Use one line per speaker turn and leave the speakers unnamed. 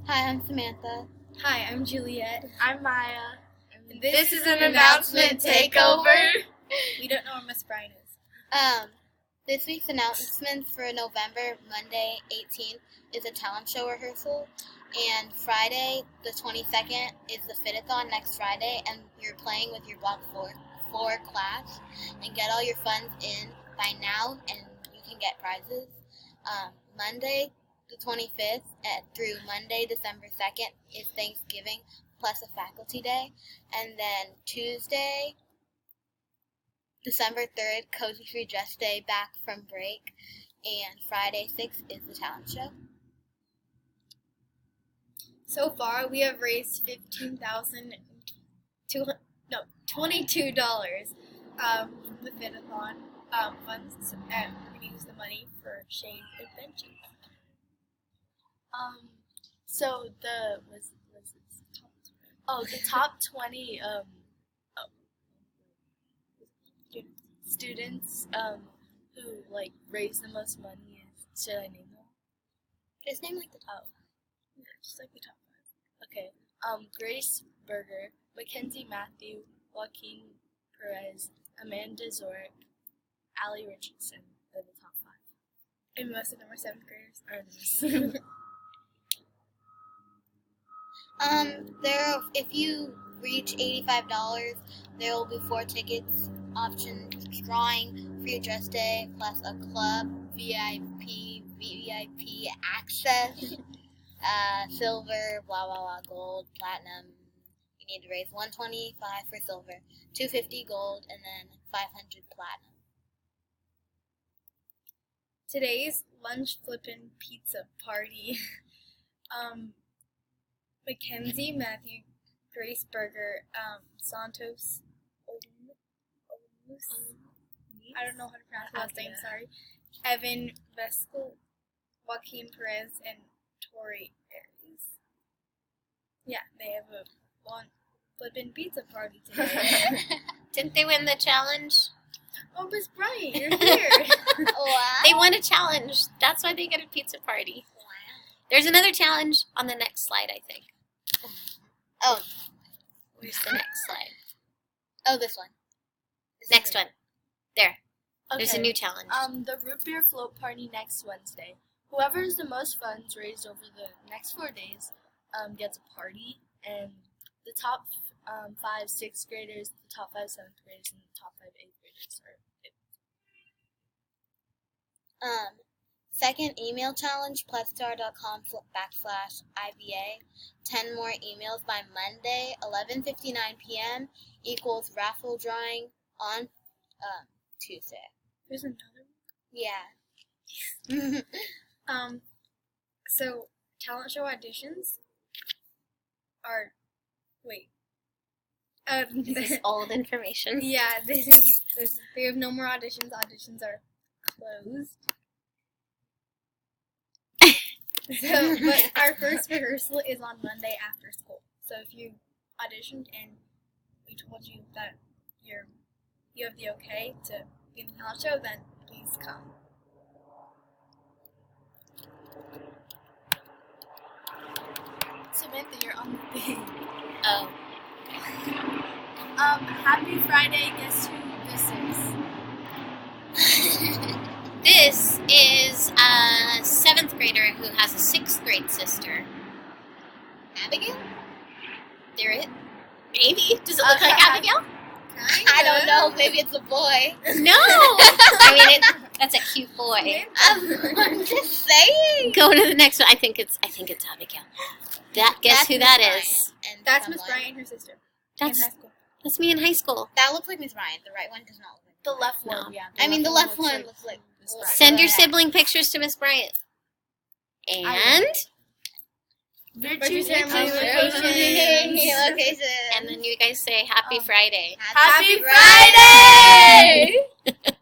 Hi, I'm Samantha.
Hi, I'm Juliet.
I'm Maya.
And
This is an announcement takeover.
We don't know where Miss Brian is.
This week's announcement for November, Monday, 18th, is a talent show rehearsal, and Friday, the 22nd, is the fit-a-thon next Friday, and you're playing with your Block 4 class, and get all your funds in by now, and you can get prizes. Monday, the 25th, through Monday, December 2nd, is Thanksgiving, plus a faculty day, and then Tuesday, December 3rd, Cozy Free Dress Day, back from break, and Friday 6th is the talent show.
So far, we have raised $22 from the fit-a-thon funds, and we're going to use the money for Shane Adventures.
So the top 20 students who raise the most money is, should I name them?
Just name the top.
Yeah, just the top 5.
Okay. Grace Berger, Mackenzie Matthew, Joaquin Perez, Amanda Zorick, Allie Richardson are the top 5.
And most of them are 7th graders.
If you reach $85, there will be 4 tickets options drawing, free dress day, plus a club, VIP access, silver, blah blah blah, gold, platinum. You need to raise $125 for silver, $250 gold, and then $500 platinum.
Today's lunch flippin' pizza party. Mackenzie Matthew, Grace Berger, Santos Olmus, I don't know how to pronounce the last name, sorry. Evan Veskel, Joaquin Perez, and Tori Aries. Yeah, they have a lunch flippin' pizza party today.
Didn't they win the challenge?
Oh, Miss Brian, you're here.
Wow.
They won a challenge. That's why they get a pizza party.
Wow.
There's another challenge on the next slide, I think.
Oh.
Where's the next slide?
Oh, this one.
Next one. There.
Okay.
There's a new challenge.
The root beer float party next Wednesday. Whoever has the most funds raised over the next 4 days gets a party, and the top 5 6th graders, the top 5 7th graders, and the top 5 8th graders are.
Second email challenge, plustar.com/IVA. 10 more emails by Monday, 11:59 p.m. equals raffle drawing on Tuesday.
There's another
Yeah.
one. So talent show auditions are, wait.
This is old information.
Yeah, we have no more auditions. Auditions are closed. But our first rehearsal is on Monday after school. So if you auditioned and we told you that you have the okay to be in the talent show, then please come.
Samantha, you're on the thing.
Oh.
Happy Friday. Guess who this is?
This is a 7th grader who has a 6th grade sister.
Abigail?
There it. Maybe. Does it look like Abigail?
I don't know. Maybe it's a boy.
No. I mean, that's a cute boy.
I'm just saying.
Go to the next one. I think it's Abigail. Guess who that is?
And
That's Miss
someone.
Brian and her sister.
That's
in high school.
that's me in high school.
That looks like Miss Ryan. The right one does not look like.
The left
No.
one, yeah.
I mean, the left
looks
one looks like.
Miss Brian.
Send your
Yeah.
sibling pictures to Miss Bryant. And
Virtue
Location.
ceremony
Location.
and then you guys say Happy Friday.
Happy
Happy Friday!